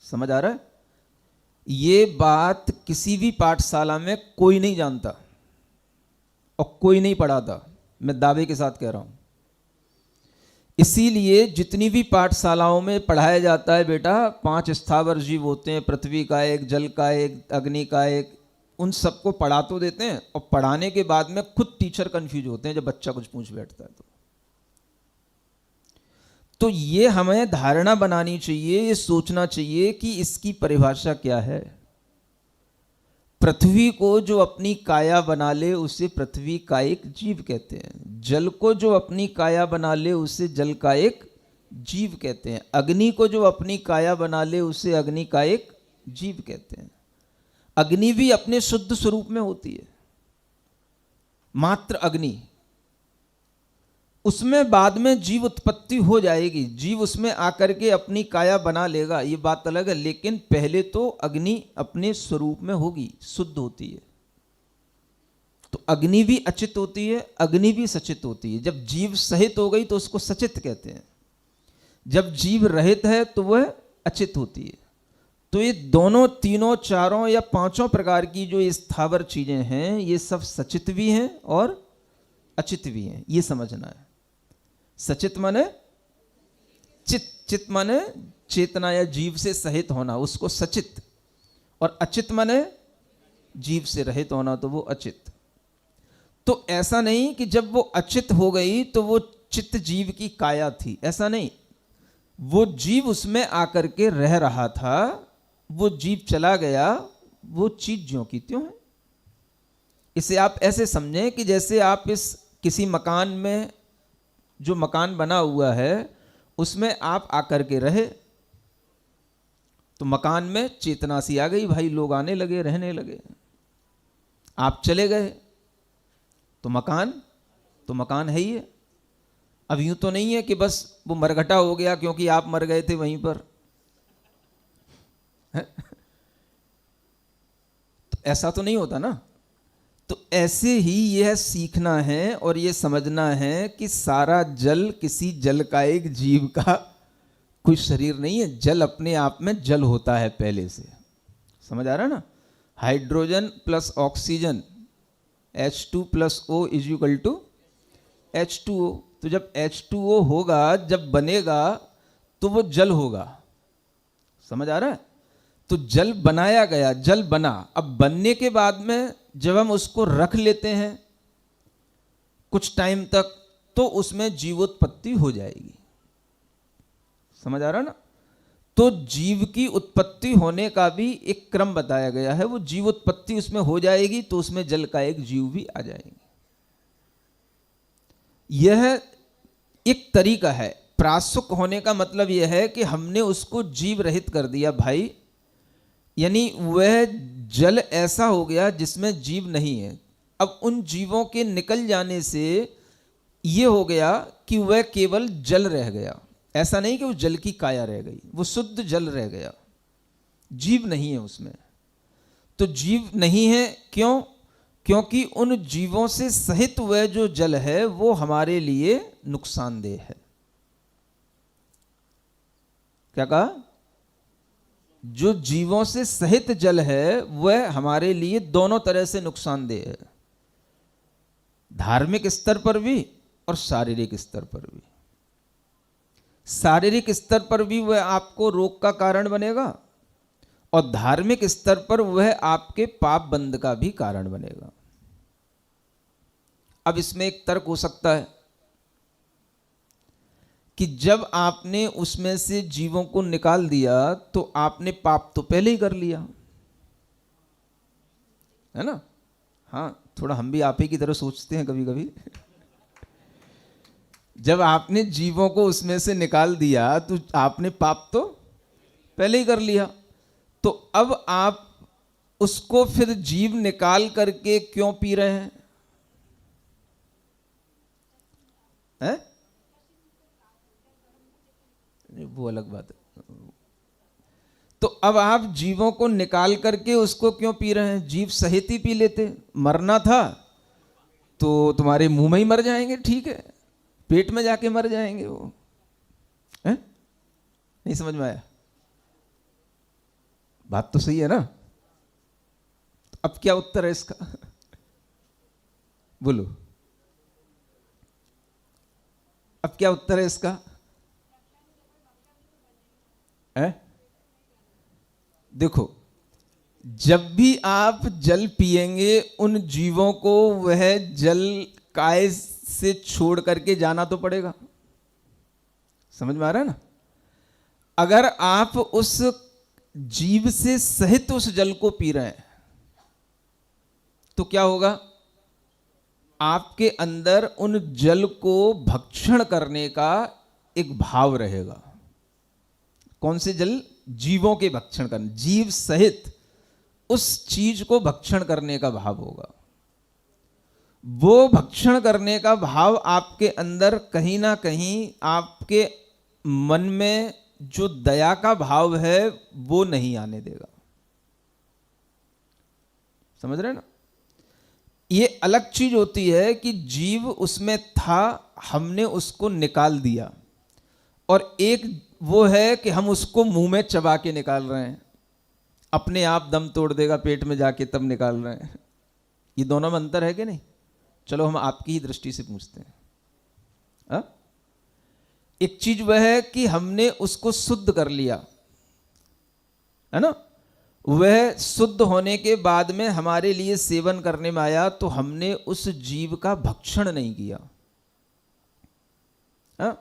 समझ आ रहा है? ये बात किसी भी पाठशाला में कोई नहीं जानता और कोई नहीं पढ़ाता, मैं दावे के साथ कह रहा हूं। इसीलिए जितनी भी पाठशालाओं में पढ़ाया जाता है बेटा 5 स्थावर जीव होते हैं, पृथ्वी का एक, जल का एक, अग्नि का एक, उन सबको पढ़ा तो देते हैं और पढ़ाने के बाद में खुद टीचर कंफ्यूज होते हैं जब बच्चा कुछ पूछ बैठता है तो ये हमें धारणा बनानी चाहिए, ये सोचना चाहिए कि इसकी परिभाषा क्या है। पृथ्वी को जो अपनी काया बना ले उसे पृथ्वी का एक जीव कहते हैं। जल को जो अपनी काया बना ले उसे जल का एक जीव कहते हैं। अग्नि को जो अपनी काया बना ले उसे अग्नि का एक जीव कहते हैं। अग्नि भी अपने शुद्ध स्वरूप में होती है, मात्र अग्नि, उसमें बाद में जीव उत्पत्ति हो जाएगी, जीव उसमें आकर के अपनी काया बना लेगा, ये बात अलग है। लेकिन पहले तो अग्नि अपने स्वरूप में होगी, शुद्ध होती है। तो अग्नि भी अचित होती है, अग्नि भी सचित होती है। जब जीव सहित हो गई तो उसको सचित कहते हैं, जब जीव रहित है तो वह अचित होती है। तो ये दोनों, तीनों, चारों या पांचों प्रकार की जो ये स्थावर चीजें हैं, ये सब सचित भी हैं और अचित भी हैं, ये समझना है। सचित माने चित, चित माने चेतना या जीव से सहित होना, उसको सचित, और अचित माने जीव से रहित होना, तो वो अचित। तो ऐसा नहीं कि जब वो अचित हो गई तो वो चित्त जीव की काया थी, ऐसा नहीं। वो जीव उसमें आकर के रह रहा था, वो जीव चला गया, वो चीज ज्यों की त्यों है। इसे आप ऐसे समझें कि जैसे आप इस किसी मकान में, जो मकान बना हुआ है उसमें आप आकर के रहे, तो मकान में चेतना सी आ गई, भाई लोग आने लगे, रहने लगे। आप चले गए तो मकान है ही है। अब यूं तो नहीं है कि बस वो मरघटा हो गया क्योंकि आप मर गए थे वहीं पर तो ऐसा तो नहीं होता ना। तो ऐसे ही यह सीखना है और यह समझना है कि सारा जल किसी जल का एक जीव का कोई शरीर नहीं है। जल अपने आप में जल होता है पहले से, समझ आ रहा है ना। Hydrogen plus oxygen H2 plus O is equal to H2O। तो जब H2O होगा, जब बनेगा तो वो जल होगा, समझ आ रहा है। तो जल बनाया गया, जल बना। अब बनने के बाद में जब हम उसको रख लेते हैं कुछ टाइम तक, तो उसमें जीवोत्पत्ति हो जाएगी, समझ आ रहा ना। तो जीव की उत्पत्ति होने का भी एक क्रम बताया गया है। वो जीवोत्पत्ति उसमें हो जाएगी तो उसमें जल का एक जीव भी आ जाएंगे। यह एक तरीका है। प्रासुक होने का मतलब यह है कि हमने उसको जीव रहित कर दिया भाई, यानी वह जल ऐसा हो गया जिसमें जीव नहीं है। अब उन जीवों के निकल जाने से यह हो गया कि वह केवल जल रह गया। ऐसा नहीं कि वो जल की काया रह गई, वो शुद्ध जल रह गया, जीव नहीं है उसमें। तो जीव नहीं है क्यों? क्योंकि उन जीवों से सहित वह जो जल है वो हमारे लिए नुकसानदेह है। क्या कहा? जो जीवों से सहित जल है वह हमारे लिए दोनों तरह से नुकसानदेह है, धार्मिक स्तर पर भी और शारीरिक स्तर पर भी। शारीरिक स्तर पर भी वह आपको रोग का कारण बनेगा और धार्मिक स्तर पर वह आपके पाप बंध का भी कारण बनेगा। अब इसमें एक तर्क हो सकता है कि जब आपने उसमें से जीवों को निकाल दिया तो आपने पाप तो पहले ही कर लिया है ना। हाँ, थोड़ा हम भी आप ही की तरह सोचते हैं कभी कभी। जब आपने जीवों को उसमें से निकाल दिया तो आपने पाप तो पहले ही कर लिया। तो अब आप उसको फिर जीव निकाल करके क्यों पी रहे हैं? हैं? वो अलग बात है। तो अब आप जीवों को निकाल करके उसको क्यों पी रहे हैं? जीव सहित ही पी लेते। मरना था तो तुम्हारे मुंह में ही मर जाएंगे, ठीक है, पेट में जाके मर जाएंगे वो है? नहीं समझ में आया? बात तो सही है ना? अब क्या उत्तर है इसका? बोलो, अब क्या उत्तर है इसका? है? देखो, जब भी आप जल पिएंगे, उन जीवों को वह जल काय से छोड़ करके जाना तो पड़ेगा। समझ में आ रहा है ना? अगर आप उस जीव से सहित उस जल को पी रहे हैं तो क्या होगा? आपके अंदर उन जल को भक्षण करने का एक भाव रहेगा। कौन से जल? जीवों के भक्षण करने, जीव सहित उस चीज को भक्षण करने का भाव होगा। वो भक्षण करने का भाव आपके अंदर कहीं ना कहीं आपके मन में जो दया का भाव है वो नहीं आने देगा। समझ रहे ना? ये अलग चीज होती है कि जीव उसमें था, हमने उसको निकाल दिया, और एक वो है कि हम उसको मुंह में चबा के निकाल रहे हैं, अपने आप दम तोड़ देगा पेट में जाके तब निकाल रहे हैं। ये दोनों में अंतर है कि नहीं? चलो हम आपकी ही दृष्टि से पूछते हैं। हा? एक चीज वह है कि हमने उसको शुद्ध कर लिया, है ना? वह शुद्ध होने के बाद में हमारे लिए सेवन करने में आया तो हमने उस जीव का भक्षण नहीं किया। हा?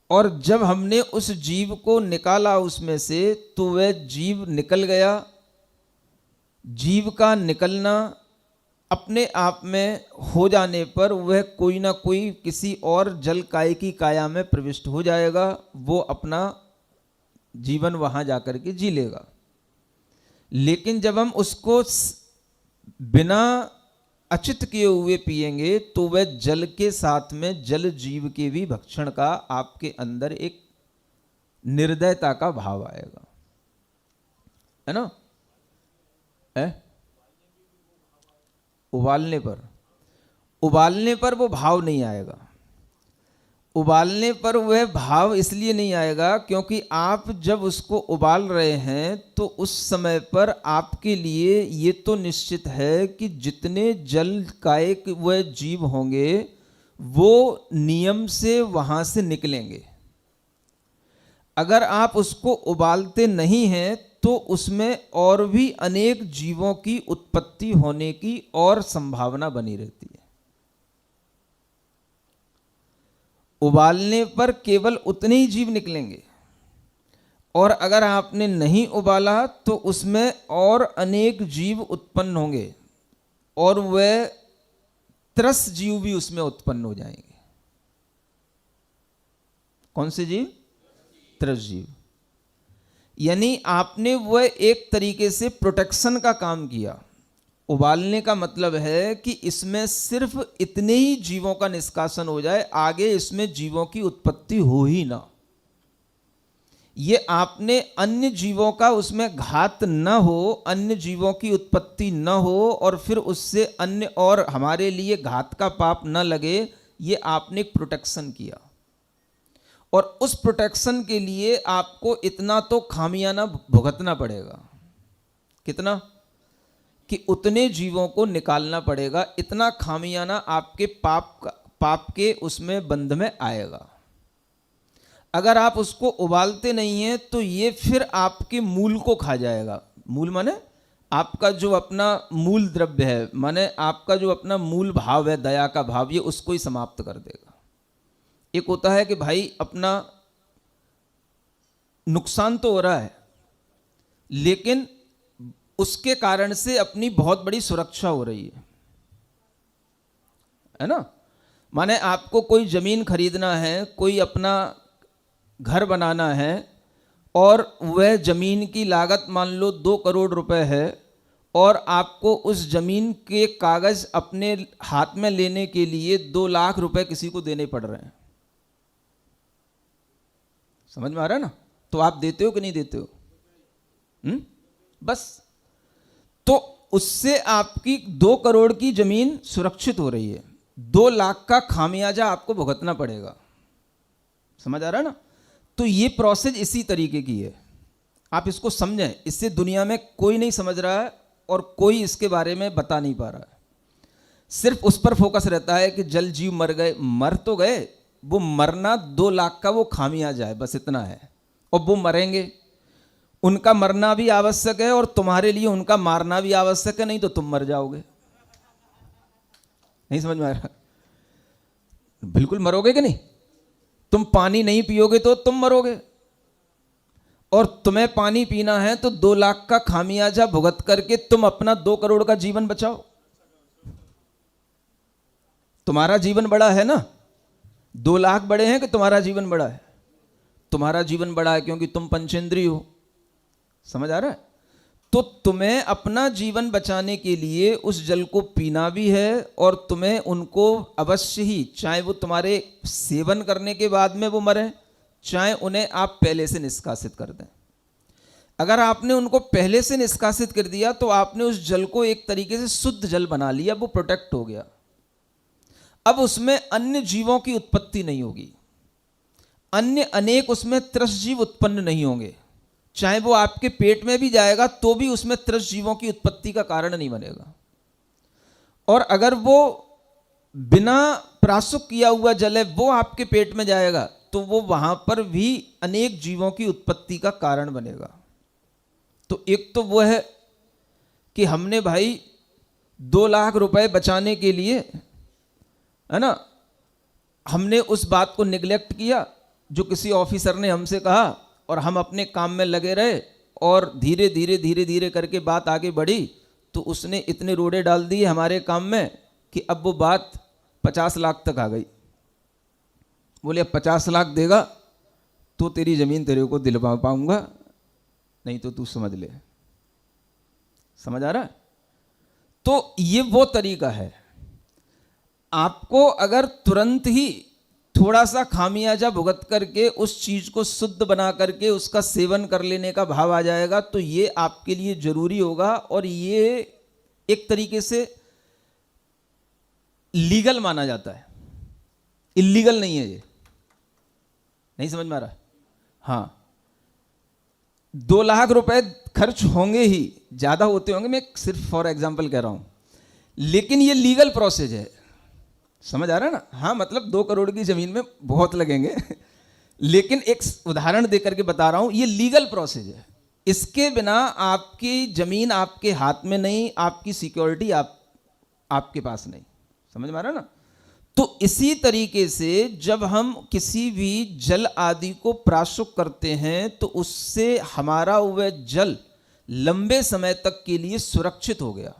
और जब हमने उस जीव को निकाला उसमें से तो वह जीव निकल गया। जीव का निकलना अपने आप में हो जाने पर वह कोई ना कोई किसी और जल काय की काया में प्रविष्ट हो जाएगा, वो अपना जीवन वहां जाकर के जी लेगा। लेकिन जब हम उसको बिना अचित किए हुए पिएंगे तो वह जल के साथ में जल जीव के भी भक्षण का आपके अंदर एक निर्दयता का भाव आएगा, है ना? उबालने पर वो भाव नहीं आएगा। उबालने पर वह भाव इसलिए नहीं आएगा क्योंकि आप जब उसको उबाल रहे हैं तो उस समय पर आपके लिए ये तो निश्चित है कि जितने जल काय वह जीव होंगे वो नियम से वहां से निकलेंगे। अगर आप उसको उबालते नहीं हैं तो उसमें और भी अनेक जीवों की उत्पत्ति होने की और संभावना बनी रहती है। उबालने पर केवल उतने ही जीव निकलेंगे, और अगर आपने नहीं उबाला तो उसमें और अनेक जीव उत्पन्न होंगे, और वह त्रस जीव भी उसमें उत्पन्न हो जाएंगे। कौन से जीव? त्रस जीव। यानी आपने वह एक तरीके से प्रोटेक्शन का काम किया। उबालने का मतलब है कि इसमें सिर्फ इतने ही जीवों का निष्कासन हो जाए, आगे इसमें जीवों की उत्पत्ति हो ही ना। ये आपने अन्य जीवों का उसमें घात न हो, अन्य जीवों की उत्पत्ति न हो, और फिर उससे अन्य और हमारे लिए घात का पाप न लगे, ये आपने एक प्रोटेक्शन किया। और उस प्रोटेक्शन के लिए आपको इतना तो खामियाना भुगतना पड़ेगा। कितना? कि उतने जीवों को निकालना पड़ेगा, इतना खामियाना आपके पाप के उसमें बंध में आएगा। अगर आप उसको उबालते नहीं हैं तो ये फिर आपके मूल को खा जाएगा। मूल माने आपका जो अपना मूल द्रव्य है, माने आपका जो अपना मूल भाव है, दया का भाव, ये उसको ही समाप्त कर देगा। एक होता है कि भाई अपना नुकसान तो हो रहा है लेकिन उसके कारण से अपनी बहुत बड़ी सुरक्षा हो रही है ना? माने आपको कोई जमीन खरीदना है, कोई अपना घर बनाना है, और वह जमीन की लागत मान लो 2 करोड़ रुपए है, और आपको उस जमीन के कागज अपने हाथ में लेने के लिए 2 लाख रुपए किसी को देने पड़ रहे हैं। समझ में आ रहा है ना? तो आप देते हो कि नहीं देते हो? बस तो उससे आपकी 2 करोड़ की जमीन सुरक्षित हो रही है, 2 लाख का खामियाजा आपको भुगतना पड़ेगा। समझ आ रहा है ना? तो ये प्रोसेस इसी तरीके की है। आप इसको समझें, इससे दुनिया में कोई नहीं समझ रहा है और कोई इसके बारे में बता नहीं पा रहा है। सिर्फ उस पर फोकस रहता है कि जल जीव मर गए, मर तो गए, वो मरना 2 लाख का वो खामियाजा है, बस इतना है। और वो मरेंगे, उनका मरना भी आवश्यक है और तुम्हारे लिए उनका मारना भी आवश्यक है, नहीं तो तुम मर जाओगे। नहीं समझ में आ रहा? बिल्कुल मरोगे कि नहीं? तुम पानी नहीं पियोगे तो तुम मरोगे, और तुम्हें पानी पीना है तो 2 लाख का खामियाजा भुगत करके तुम अपना 2 करोड़ का जीवन बचाओ। तुम्हारा जीवन बड़ा है ना? 2 लाख बड़े हैं कि तुम्हारा जीवन बड़ा है? तुम्हारा जीवन बड़ा है क्योंकि तुम पंचेंद्रिय हो। समझ आ रहा है? तो तुम्हें अपना जीवन बचाने के लिए उस जल को पीना भी है और तुम्हें उनको अवश्य ही, चाहे वो तुम्हारे सेवन करने के बाद में वो मरे, चाहे उन्हें आप पहले से निष्कासित कर दें। अगर आपने उनको पहले से निष्कासित कर दिया तो आपने उस जल को एक तरीके से शुद्ध जल बना लिया, वो प्रोटेक्ट हो गया। अब उसमें अन्य जीवों की उत्पत्ति नहीं होगी, अन्य अनेक उसमें त्रस्त जीव उत्पन्न नहीं होंगे। चाहे वो आपके पेट में भी जाएगा तो भी उसमें त्रस्त जीवों की उत्पत्ति का कारण नहीं बनेगा। और अगर वो बिना प्राशुक किया हुआ जल है वो आपके पेट में जाएगा तो वो वहां पर भी अनेक जीवों की उत्पत्ति का कारण बनेगा। तो एक तो वो है कि हमने भाई 2 लाख रुपए बचाने के लिए, है ना, हमने उस बात को निगलेक्ट किया जो किसी ऑफिसर ने हमसे कहा, और हम अपने काम में लगे रहे, और धीरे धीरे धीरे धीरे करके बात आगे बढ़ी तो उसने इतने रोड़े डाल दिए हमारे काम में कि अब वो बात 50 लाख तक आ गई। बोले अब 50 लाख देगा तो तेरी जमीन तेरे को दिलवा पाऊंगा, नहीं तो तू समझ ले। समझ आ रहा है? तो ये वो तरीका है। आपको अगर तुरंत ही थोड़ा सा खामियाजा भुगत करके उस चीज को शुद्ध बना करके उसका सेवन कर लेने का भाव आ जाएगा तो ये आपके लिए जरूरी होगा, और ये एक तरीके से लीगल माना जाता है, इलीगल नहीं है ये। नहीं समझ में आ रहा? हाँ, 2 लाख रुपए खर्च होंगे ही, ज्यादा होते होंगे, मैं सिर्फ फॉर एग्जाम्पल कह रहा हूं, लेकिन ये लीगल प्रोसेस है। समझ आ रहा है ना? हाँ, मतलब 2 करोड़ की जमीन में बहुत लगेंगे लेकिन एक उदाहरण देकर के बता रहा हूं, ये लीगल प्रोसेस है। इसके बिना आपकी जमीन आपके हाथ में नहीं, आपकी सिक्योरिटी आपके पास नहीं। समझ में आ रहा है ना? तो इसी तरीके से जब हम किसी भी जल आदि को प्राशुक करते हैं तो उससे हमारा वह जल लंबे समय तक के लिए सुरक्षित हो गया।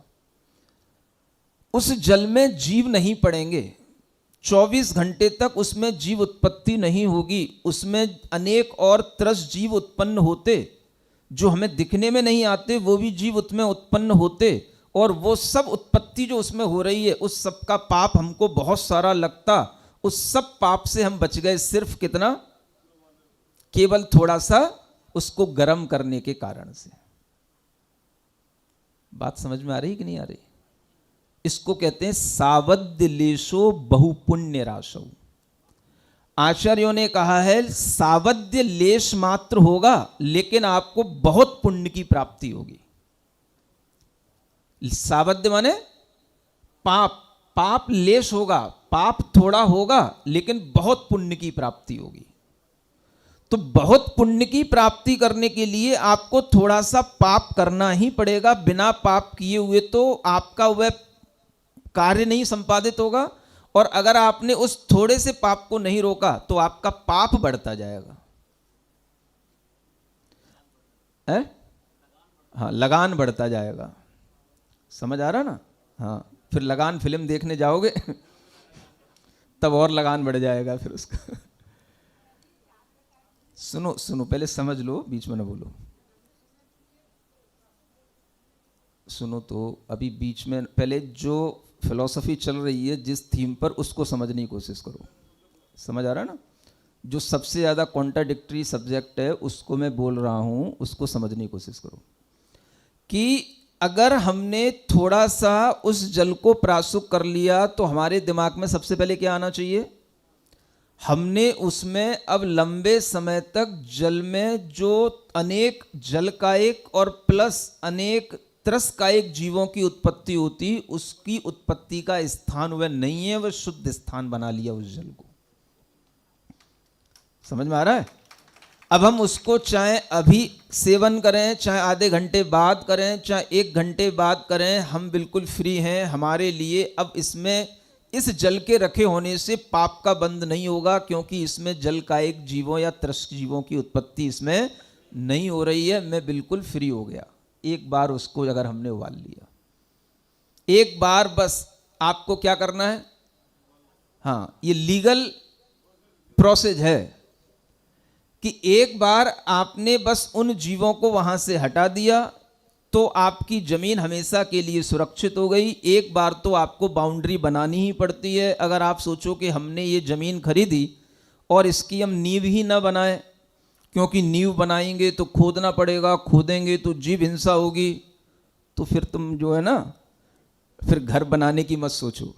उस जल में जीव नहीं पड़ेंगे, 24 घंटे तक उसमें जीव उत्पत्ति नहीं होगी। उसमें अनेक और त्रस्त जीव उत्पन्न होते जो हमें दिखने में नहीं आते, वो भी जीव उसमें उत्पन्न होते, और वो सब उत्पत्ति जो उसमें हो रही है उस सब का पाप हमको बहुत सारा लगता। उस सब पाप से हम बच गए, सिर्फ कितना? केवल थोड़ा सा उसको गर्म करने के कारण से। बात समझ में आ रही कि नहीं आ रही? इसको कहते हैं सावद्य लेशो बहुपुण्य राशो। आचार्यों ने कहा है सावद्य लेश मात्र होगा लेकिन आपको बहुत पुण्य की प्राप्ति होगी। सावद्य माने पाप, पाप लेश होगा, पाप थोड़ा होगा लेकिन बहुत पुण्य की प्राप्ति होगी। तो बहुत पुण्य की प्राप्ति करने के लिए आपको थोड़ा सा पाप करना ही पड़ेगा। बिना पाप किए हुए तो आपका वह कार्य नहीं संपादित होगा, और अगर आपने उस थोड़े से पाप को नहीं रोका तो आपका पाप बढ़ता जाएगा। है? हाँ, लगान बढ़ता जाएगा। समझ आ रहा ना? हाँ, फिर लगान फिल्म देखने जाओगे तब और लगान बढ़ जाएगा फिर उसका। सुनो सुनो, पहले समझ लो, बीच में ना बोलो। सुनो तो अभी बीच में, पहले जो फिलॉसफी चल रही है जिस थीम पर, उसको समझने की कोशिश करो। समझ आ रहा है ना? जो सबसे ज़्यादा कॉन्ट्राडिक्टरी सब्जेक्ट है उसको मैं बोल रहा हूँ, उसको समझने की कोशिश करो कि अगर हमने थोड़ा सा उस जल को प्राशुक कर लिया तो हमारे दिमाग में सबसे पहले क्या आना चाहिए? हमने उसमें अब लंबे समय तक जल में जो अनेक जलकायिक और प्लस अनेक त्रसकायिक जीवों की उत्पत्ति होती, उसकी उत्पत्ति का स्थान वह नहीं है, वह शुद्ध स्थान बना लिया उस जल को। समझ में आ रहा है? अब हम उसको चाहे अभी सेवन करें, चाहे आधे घंटे बाद करें, चाहे 1 घंटे बाद करें, हम बिल्कुल फ्री हैं। हमारे लिए अब इसमें इस जल के रखे होने से पाप का बंध नहीं होगा, क्योंकि इसमें जलकायिक जीवों या त्रस्त जीवों की उत्पत्ति इसमें नहीं हो रही है। मैं बिल्कुल फ्री हो गया। एक बार उसको अगर हमने उबाल लिया, एक बार बस आपको क्या करना है, हाँ, ये लीगल प्रोसेस है कि एक बार आपने बस उन जीवों को वहां से हटा दिया तो आपकी जमीन हमेशा के लिए सुरक्षित हो गई। एक बार तो आपको बाउंड्री बनानी ही पड़ती है। अगर आप सोचो कि हमने ये जमीन खरीदी और इसकी हम नींव ही ना बनाए, क्योंकि नींव बनाएंगे तो खोदना पड़ेगा, खोदेंगे तो जीव हिंसा होगी, तो फिर तुम जो है ना, फिर घर बनाने की मत सोचो।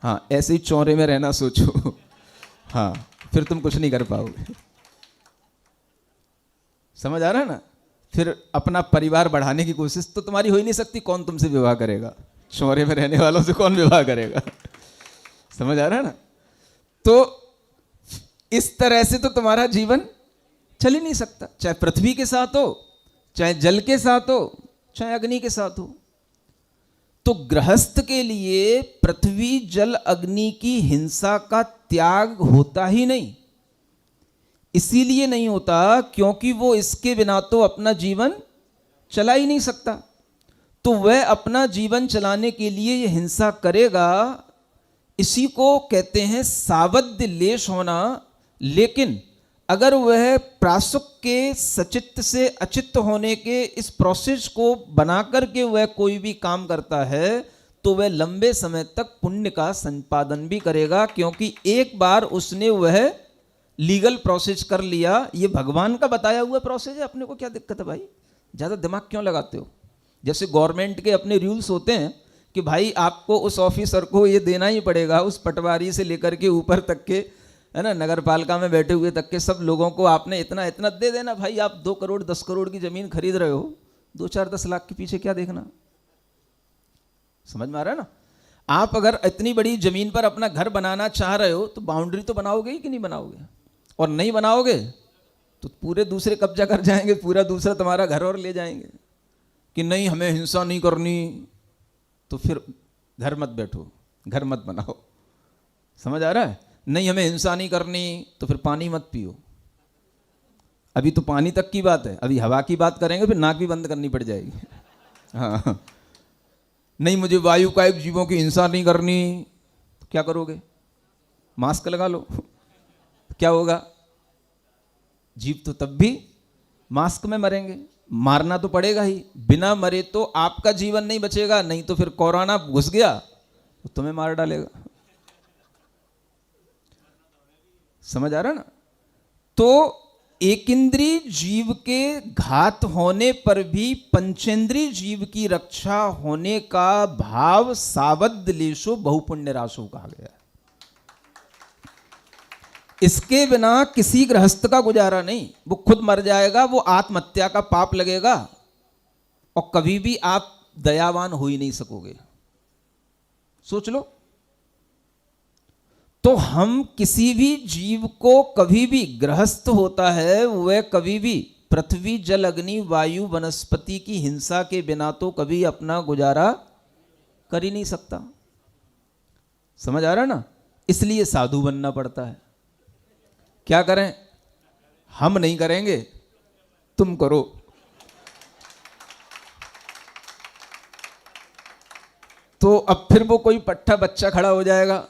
हाँ, ऐसे ही चौरे में रहना सोचो। हाँ, फिर तुम कुछ नहीं कर पाओगे। समझ आ रहा है ना? फिर अपना परिवार बढ़ाने की कोशिश तो तुम्हारी हो ही नहीं सकती। कौन तुमसे विवाह करेगा? चौरे में रहने वालों से कौन विवाह करेगा? समझ आ रहा है ना? तो इस तरह से तो तुम्हारा जीवन चल ही नहीं सकता, चाहे पृथ्वी के साथ हो, चाहे जल के साथ हो, चाहे अग्नि के साथ हो। तो गृहस्थ के लिए पृथ्वी जल अग्नि की हिंसा का त्याग होता ही नहीं। इसीलिए नहीं होता क्योंकि वो इसके बिना तो अपना जीवन चला ही नहीं सकता। तो वह अपना जीवन चलाने के लिए ये हिंसा करेगा। इसी को कहते हैं सावध्य लेश होना। लेकिन अगर वह प्रासुक के सचित्त से अचित्त होने के इस प्रोसेस को बना करके वह कोई भी काम करता है तो वह लंबे समय तक पुण्य का संपादन भी करेगा, क्योंकि एक बार उसने वह लीगल प्रोसेस कर लिया। ये भगवान का बताया हुआ प्रोसेस है, अपने को क्या दिक्कत है भाई? ज़्यादा दिमाग क्यों लगाते हो? जैसे गवर्नमेंट के अपने रूल्स होते हैं कि भाई आपको उस ऑफिसर को ये देना ही पड़ेगा, उस पटवारी से लेकर के ऊपर तक के, है ना, नगर पालिका में बैठे हुए तक के सब लोगों को आपने इतना इतना दे देना। भाई आप 2 करोड़ 10 करोड़ की जमीन खरीद रहे हो, 2-4-10 लाख के पीछे क्या देखना? समझ में आ रहा है ना? आप अगर इतनी बड़ी जमीन पर अपना घर बनाना चाह रहे हो तो बाउंड्री तो बनाओगे ही कि नहीं बनाओगे? और नहीं बनाओगे तो पूरे दूसरे कब्जा कर जाएंगे, पूरा दूसरा तुम्हारा घर और ले जाएंगे कि नहीं हमें हिंसा नहीं करनी। तो फिर घर मत बैठो, घर मत बनाओ। समझ आ रहा है? नहीं हमें हिंसा नहीं करनी तो फिर पानी मत पियो। अभी तो पानी तक की बात है, अभी हवा की बात करेंगे, फिर नाक भी बंद करनी पड़ जाएगी। हाँ, नहीं मुझे वायुकायिक जीवों की हिंसा नहीं करनी, तो क्या करोगे? मास्क लगा लो। क्या होगा? जीव तो तब भी मास्क में मरेंगे। मारना तो पड़ेगा ही, बिना मरे तो आपका जीवन नहीं बचेगा, नहीं तो फिर कोरोना घुस गया तो तुम्हें मार डालेगा। समझ आ रहा ना? तो एकेंद्रीय जीव के घात होने पर भी पंचेंद्रीय जीव की रक्षा होने का भाव सावध लेशो बहुपुण्य राशो कहा गया है। इसके बिना किसी गृहस्थ का गुजारा नहीं। वो खुद मर जाएगा, वो आत्महत्या का पाप लगेगा, और कभी भी आप दयावान हो ही नहीं सकोगे। सोच लो। तो हम किसी भी जीव को कभी भी, गृहस्थ होता है वह कभी भी पृथ्वी जल अग्नि वायु वनस्पति की हिंसा के बिना तो कभी अपना गुजारा कर ही नहीं सकता। समझ आ रहा ना? इसलिए साधु बनना पड़ता है। क्या करें? हम नहीं करेंगे, तुम करो। तो अब फिर वो कोई पट्टा बच्चा खड़ा हो जाएगा